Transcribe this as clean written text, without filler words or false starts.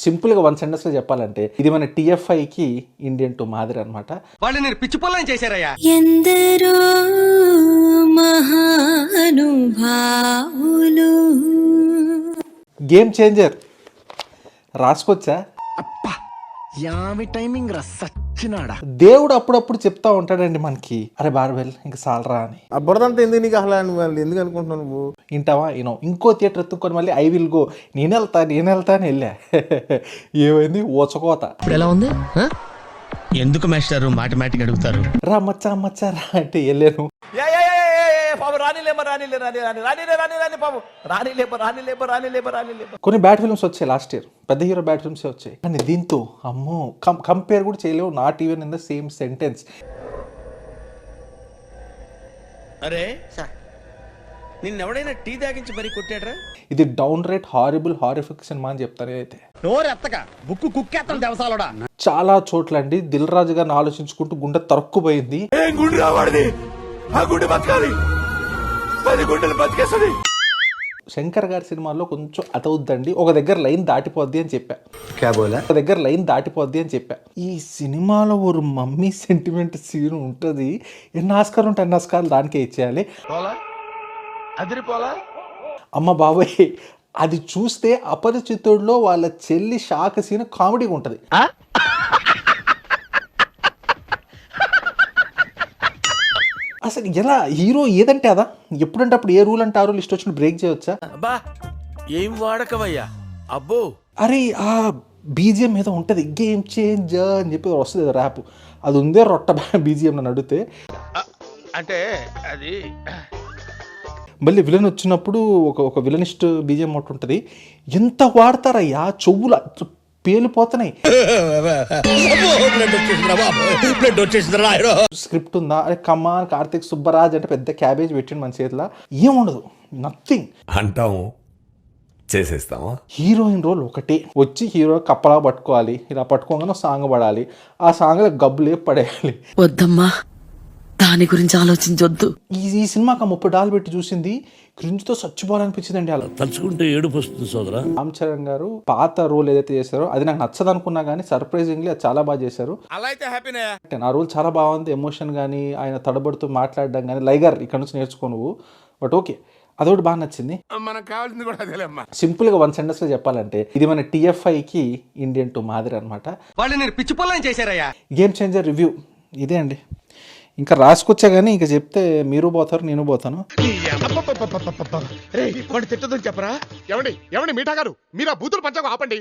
సింపుల్గా వన్ సెంటెన్స్లో చెప్పాలంటే ఇది మన TFIకి ఇండియన్ 2 మాదిరి అనమాట. వాళ్ళు నేను పిచ్చి పొలం చేశారయ్యా. ఎందరో మహానుభావులు. Game changer. రాసుకొచ్చా. యామి టైమింగ్ రా సచ్చినాడా. దేవుడు అప్పుడప్పుడు చెప్తా ఉంటాడండి మనకి, అరే బార్బెల్ ఇంకా సాలరా అని. ఆ బురదంతా ఎందుకు నీకు అసలు ఎందుకు అనుకుంటున్నావు నువ్వు? వింటావా వినో ఇంకో థియేటర్ ఎత్తుక్కొని మళ్ళీ ఐ విల్ గో నేను వెళ్తా అని వెళ్ళా. ఏమైంది ఓచకోత. ఇప్పుడు ఎలా ఉంది? ఎందుకు మాస్టారు మాటిమాటికి అడుగుతారు? రా మచ్చా రా అంటే వెళ్ళాను. కొన్ని బ్యాడ్ ఫిల్మ్స్ వచ్చాయి లాస్ట్ ఇయర్, పెద్ద హీరో బ్యాడ్ ఫిల్మ్స్ వచ్చాయి. కానీ దీంతో అమ్మో కంపేర్ కూడా చేయలేవు, not even in the same sentence. అరే నిన్నెవడైనా టీ తాగించి మరీ కొట్టాడ్రా? ఇది down rate horrible horrific cinema అని చెప్తాను. అయితే నోరెత్తగా బుక్కు కుక్కేస్తాను దేవసాలడా. చాలా చోట్ల అండి దిల్ రాజు గారిని ఆలోచించుకుంటూ గుండె తరక్కుపోయింది. శంకర్ గారి సినిమాల్లో కొంచెం అతవుద్దండి, ఒక దగ్గర లైన్ దాటిపోద్ది అని చెప్పా. ఈ సినిమాలో ఒక మమ్మీ సెంటిమెంట్ సీన్ ఉంటుంది. ఎన్ని ఆస్కార్లు ఉంటే అన్ని ఆస్కార్లు దానికే ఇచ్చేయాలి. అమ్మ బాబాయ్ అది చూస్తే అపరిచితుడిలో వాళ్ళ చెల్లి షాక్ సీన్ కామెడీగా ఉంటుంది. అసలు ఎలా హీరో ఏదంటే అదా, ఎప్పుడంటే అప్పుడు ఏ రూల్ అంటే ఆ రూల్ ఇష్టం వచ్చిన బ్రేక్ చేయవచ్చా? అబ్బా ఏం వాడకవయ్యా అబ్బో. అరే ఆ బీజిఎం ఏదో ఉంటుంది, గేమ్ చేంజర్ అని చెప్పి వస్తుంది ర్యాప్, అది ఉందే రొట్ట బీజిఎం నన్ను అడిగితే. అంటే అది మళ్ళీ విలన్ వచ్చినప్పుడు ఒక విలనిస్ట్ బీజిఎం ఒకటి ఉంటుంది. ఎంత వాడతారయ్యా, చెవుల పేలిపోతున్నాయి. స్క్రిప్ట్ ఉందా, అరే కమాన్ కార్తిక్ సుబ్బరాజ్ అంటే పెద్ద క్యాబేజ్ పెట్టిండు మన చేతిలో, ఏముండదు, నథింగ్ అంటాము చేసేస్తామా. హీరోయిన్ రోల్ ఒకటే, వచ్చి హీరో కప్పలా పట్టుకోవాలి, ఇలా పట్టుకోగానే సాంగ్ పడాలి, ఆ సాంగ్లో గబ్బులే పడేయాలి. వద్దమ్మా, దాని గురించి ఆలోచించొద్దు. ఈ సినిమాకి $30 పెట్టి చూసింది, క్రింజ్తో చచ్చిపోవాలనిపించిందండి. అలా తలుచుకుంటే ఏడుపు వస్తుంది సోదరా. రామ్ చరణ్ గారు పాత రోల్ ఏదైతే చేశారో అది నాకు నచ్చదు అనుకున్నా కానీ సర్ప్రైజింగ్లీ అది చాలా బాగా చేశారు. అలా అయితే హ్యాపీనే. ఆ రోల్ చాలా బాగుంది, ఎమోషన్ కానీ ఆయన తడబడుతూ మాట్లాడడం కానీ, లైగర్ ఇక్కడ నుంచి నేర్చుకో నువ్వు, బట్ ఓకే అదొకటి బాగా నచ్చింది. మనకు కావాల్సింది కూడా అదేలేమ్మా. సింపుల్గా వన్ సెంటెన్స్లో చెప్పాలంటే ఇది మన TFIకి ఇండియన్ 2 మాదిరి అనమాట. వాళ్ళు నేను పిచ్చి పొలం చేశారయ్యా. గేమ్ చేంజర్ రివ్యూ ఇదే అండి. ఇంకా రాసుకొచ్చా కానీ ఇంకా చెప్తే మీరు పోతారు నేను పోతాను. తిట్టదని చెప్పరా? ఏమండి మీఠా గారు, మీరు ఆ బూతులు పంచకు ఆపండి.